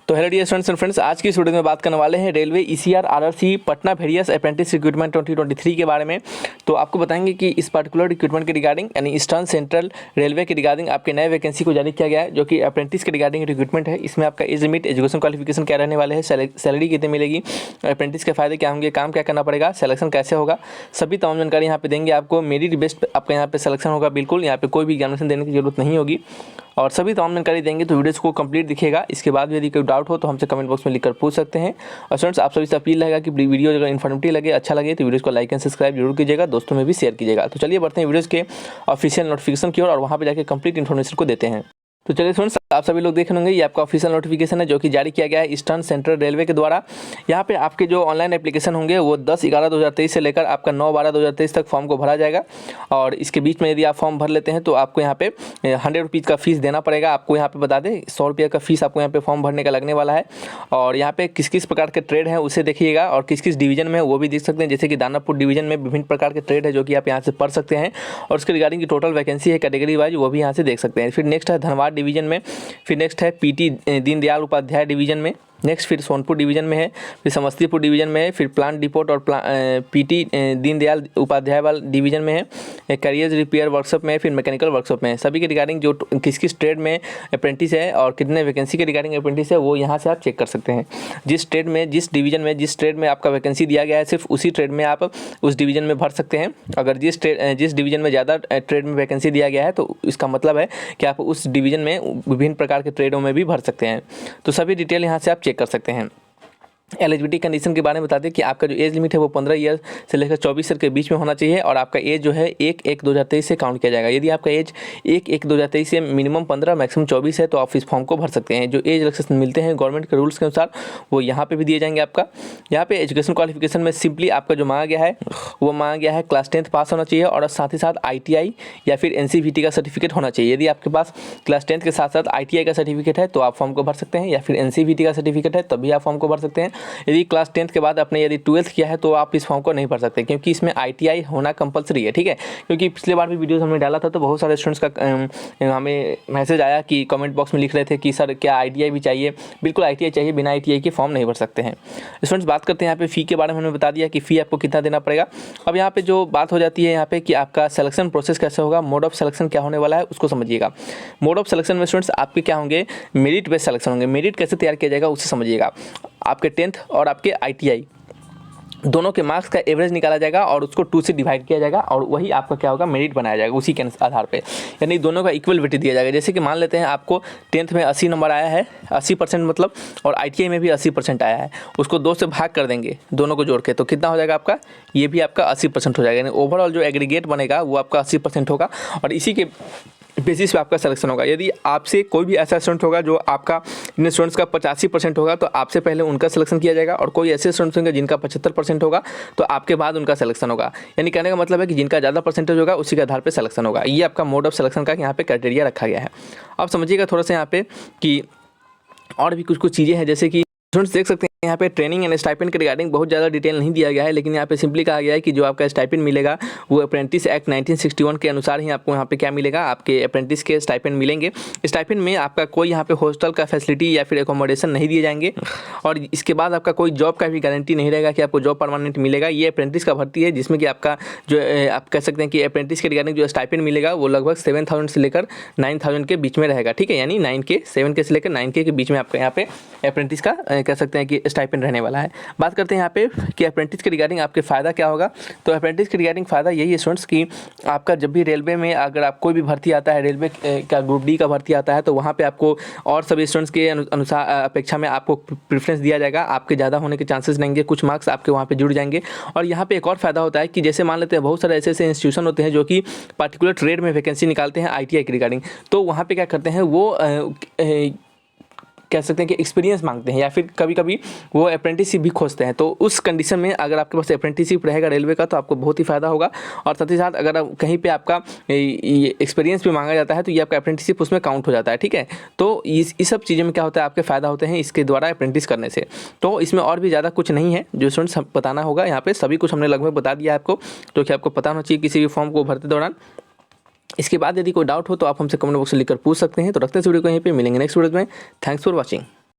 तो hello dear students and friends, आज की इस वीडियो में बात करने वाले हैं railway ECR RRC Patna various apprentice recruitment 2023 के बारे में। तो आपको बताएंगे कि इस पर्टिकुलर रिक्रूटमेंट के रिगार्डिंग यानी ईस्टर्न सेंट्रल रेलवे के रिगार्डिंग आपके नए वैकेंसी को जारी किया गया है, जो कि अप्रेंटिस के रिगार्डिंग रिक्रूटमेंट है। इसमें आपका एज लिमिट, एजुकेशन क्वालिफिकेशन क्या रहने वाले हैं, सैलरी कितनी मिलेगी, अप्रेंटिस के फायदे क्या होंगे, काम क्या करना पड़ेगा, सिलेक्शन कैसे होगा, सभी तमाम जानकारी यहाँ पे देंगे आपको। मेरिट बेस्ड आपका यहाँ पे सिलेक्शन होगा, बिल्कुल यहाँ पे कोई भी एग्जामिनेशन देने की जरूरत नहीं होगी और सभी तमाम जानकारी देंगे। तो वीडियोस को कंप्लीट दिखेगा। इसके बाद यदि कोई डाउट हो तो हमसे कमेंट बॉक्स में लिखकर पूछ सकते हैं। और स्टूडेंट्स, आप सभी से अपील रहेगा कि वीडियो अगर इन्फॉर्मेटिव लगे, अच्छा लगे तो वीडियोस को लाइक एंड सब्सक्राइब जरूर कीजिएगा, दोस्तों में भी शेयर कीजिएगा। तो चलिए बढ़ते हैं वीडियोस के ऑफिशियल नोटिफिकेशन की ओर और वहाँ पर जाकर कंप्लीट इन्फॉर्मेशन को देते हैं। तो चलिए फ्रेंड्स, आप सभी लोग देख होंगे, ये आपका ऑफिशियल नोटिफिकेशन है जो कि जारी किया गया है ईस्टर्न सेंट्रल रेलवे के द्वारा। यहाँ पे आपके जो ऑनलाइन एप्लीकेशन होंगे वो 10/11/2023 से लेकर आपका 9/12/2023 तक फॉर्म को भरा जाएगा। और इसके बीच में यदि आप फॉर्म भर लेते हैं तो आपको यहाँ पे 100 रुपीज़ का फीस देना पड़ेगा। आपको यहाँ पे बता दें 100 रुपये का फीस आपको यहाँ पे फॉर्म भरने का लगने वाला है। और यहाँ पे किस किस प्रकार के ट्रेड हैं उसे देखिएगा और किस किस डिवीजन में वो भी देख सकते हैं। जैसे कि दानापुर डिवीजन में विभिन्न प्रकार के ट्रेड है जो कि आप यहाँ से पढ़ सकते हैं और उसके रिगार्डिंग की टोटल वैकेंसी है कैटेगरी वाइज, वो भी यहाँ से देख सकते हैं। फिर नेक्स्ट है धनबाद डिवीजन में, फिर नेक्स्ट है पीटी दीनदयाल उपाध्याय डिवीजन में, नेक्स्ट फिर सोनपुर डिवीजन में है, फिर समस्तीपुर डिवीजन में है, फिर प्लांट डिपोट और पीटी दीनदयाल उपाध्याय वाला डिवीजन में है, कैरियर्स रिपेयर वर्कशॉप में है, फिर मैकेनिकल वर्कशॉप में है। सभी के रिगार्डिंग जो किस किस ट्रेड में अप्रेंटिस है और कितने वैकेंसी के रिगार्डिंग अप्रेंटिस है वो यहाँ से आप चेक कर सकते हैं। जिस ट्रेड में, जिस डिवीजन में, जिस ट्रेड में आपका वैकेंसी दिया गया है सिर्फ उसी ट्रेड में आप उस डिवीजन में भर सकते हैं। अगर जिस डिवीजन में ज़्यादा ट्रेड में वैकेंसी दिया गया है तो इसका मतलब है कि आप उस डिवीजन में विभिन्न प्रकार के ट्रेडों में भी भर सकते हैं। तो सभी डिटेल यहाँ से आप चेक कर सकते हैं। एलिजिबिलिटी कंडीशन के बारे में बता दें कि आपका जो एज लिमिट है वो 15 ईयर से लेकर 24 ईयर के बीच में होना चाहिए और आपका एज जो है 1/1/2023 से काउंट किया जाएगा। यदि आपका एज 1/1/2023 से मिनिमम 15 मैक्सिमम 24 है तो आप इस फॉर्म को भर सकते हैं। जो एज रिलैक्सेशन मिलते हैं गवर्नमेंट के रूल्स के अनुसार वो यहाँ पे भी दिए जाएंगे आपका। यहाँ पे एजुकेशन क्वालिफिकेशन में सिंपली आपका जो मांगा गया है वो मांगा गया है क्लास 10th पास होना चाहिए और साथ ही साथ ITI या फिर NCVT का सर्टिफिकेट होना चाहिए। यदि आपके पास क्लास 10th के साथ साथ ITI का सर्टिफिकेट है तो आप फॉर्म को भर सकते हैं, या फिर NCVT का सर्टिफिकेट है तभी आप फॉर्म को भर सकते हैं। यदि क्लास 10th के बाद आपने यदि 12th किया है तो आप इस फॉर्म को नहीं भर सकते, क्योंकि इसमें ITI होना कंपलसरी है, ठीक है। क्योंकि पिछले बार भी वीडियोस हमने डाला था तो बहुत सारे स्टूडेंट्स का हमें मैसेज आया कि कमेंट बॉक्स में लिख रहे थे कि सर क्या ITI भी चाहिए। बिल्कुल ITI चाहिए, बिना ITI के फॉर्म नहीं भर सकते हैं। स्टूडेंट्स, बात करते हैं यहाँ पे फ़ी के बारे में। हमने बता दिया कि फ़ी आपको कितना देना पड़ेगा। अब यहाँ पे जो बात हो जाती है यहाँ पे कि आपका सिलेक्शन प्रोसेस कैसे होगा, मोड ऑफ सिलेक्शन क्या होने वाला है उसको समझिएगा। मोड ऑफ सिलेक्शन में स्टूडेंट्स आपके क्या होंगे, मेरिट बेस्ड सिलेक्शन होंगे। मेरिट कैसे तैयार किया जाएगा उसे समझिएगा। आपके 10th और आपके ITI दोनों के मार्क्स का एवरेज निकाला जाएगा और उसको 2 से डिवाइड किया जाएगा और वही आपका क्या होगा, मेरिट बनाया जाएगा उसी के आधार पे। यानी दोनों का इक्वल वेटेज दिया जाएगा। जैसे कि मान लेते हैं आपको 10th में 80 नंबर आया है, 80% मतलब, और ITI में भी 80% आया है, उसको 2 से भाग कर देंगे दोनों को जोड़ के, तो कितना हो जाएगा आपका, ये भी आपका 80% हो जाएगा। यानी ओवरऑल जो एग्रीगेट बनेगा वो आपका 80% होगा और इसी के बेसिस पे आपका सिलेक्शन होगा। यदि आपसे कोई भी ऐसा स्टूडेंट होगा जो आपका इन स्टूडेंट्स का 85% होगा तो आपसे पहले उनका सिलेक्शन किया जाएगा, और कोई ऐसे स्टूडेंट्स होंगे जिनका 75% होगा तो आपके बाद उनका सिलेक्शन होगा। यानी कहने का मतलब है कि जिनका ज़्यादा परसेंटेज होगा उसी के आधार पर सिलेक्शन होगा। ये आपका मोड ऑफ सिलेक्शन का यहाँ पे क्राइटेरिया रखा गया है। अब समझिएगा थोड़ा सा यहाँ पे कि और भी कुछ चीज़ें हैं। जैसे कि स्टूडेंट्स देख सकते हैं यहाँ पे ट्रेनिंग एंड स्टाइपेंड के रिगार्डिंग बहुत ज़्यादा डिटेल नहीं दिया गया है, लेकिन यहाँ पे सिंपली कहा गया है कि जो आपका स्टाइपेंड मिलेगा वो अप्रेंटिस एक्ट 1961 के अनुसार ही आपको यहाँ पे क्या मिलेगा, आपके अप्रेंटिस के स्टाइपेंड मिलेंगे। स्टाइपेंड में आपका कोई यहाँ पे हॉस्टल का फैसिलिटी या फिर एकोमोडेशन नहीं दिए जाएंगे और इसके बाद आपका कोई जॉब का भी गारंटी नहीं रहेगा कि आपको जॉब परमानेंट मिलेगा। ये अप्रेंटिस का भर्ती है जिसमें कि आपका जो आप कह सकते हैं कि अप्रेंटिस के रिगार्डिंग जो स्टाइपेंड मिलेगा वो लगभग 7,000 से लेकर 9,000 के बीच में रहेगा, ठीक है। यानी 7K से लेकर 9K के बीच में आपका यहाँ पे अप्रेंटिस का कह सकते हैं कि स्टाइपेंड रहने वाला है। बात करते हैं यहाँ पे कि अप्रेंटिस के रिगार्डिंग आपके फ़ायदा क्या होगा। तो अप्रेंटिस के रिगार्डिंग फ़ायदा यही है स्टूडेंट्स कि आपका जब भी रेलवे में अगर आप कोई भी भर्ती आता है, रेलवे का ग्रुप डी का भर्ती आता है, तो वहाँ पे आपको और सभी स्टूडेंट्स के अनुसार अपेक्षा में आपको प्रेफरेंस दिया जाएगा। आपके ज़्यादा होने के चांसेस रहेंगे, कुछ मार्क्स आपके वहाँ पे जुड़ जाएंगे। और यहाँ पे एक और फ़ायदा होता है कि जैसे मान लेते हैं बहुत सारे ऐसे इंस्टीट्यूशन होते हैं जो कि पर्टिकुलर ट्रेड में वैकेंसी निकालते हैं ITI के रिगार्डिंग, तो वहाँ पे क्या करते हैं वो कह सकते हैं कि एक्सपीरियंस मांगते हैं या फिर कभी कभी वो अप्रेंटिसशिप भी खोजते हैं। तो उस कंडीशन में अगर आपके पास अप्रेंटिसशिप रहेगा रेलवे का तो आपको बहुत ही फ़ायदा होगा। और साथ ही साथ अगर कहीं पे आपका एक्सपीरियंस भी मांगा जाता है तो ये आपका अप्रेंटिसशिप उसमें काउंट हो जाता है, ठीक है। तो इस सब चीज़ों में क्या होता है, आपके फ़ायदा होते हैं इसके द्वारा अप्रेंटिस करने से। तो इसमें और भी ज़्यादा कुछ नहीं है जो स्टूडेंट्स बताना होगा। यहाँ पर सभी कुछ हमने लगभग बता दिया आपको, जो कि आपको पता होना चाहिए किसी भी फॉर्म को भरते दौरान। इसके बाद यदि कोई डाउट हो तो आप हमसे कमेंट बॉक्स में लिखकर पूछ सकते हैं। तो रखते हैं इस वीडियो को यहीं पे, मिलेंगे नेक्स्ट वीडियो में। Thanks for watching.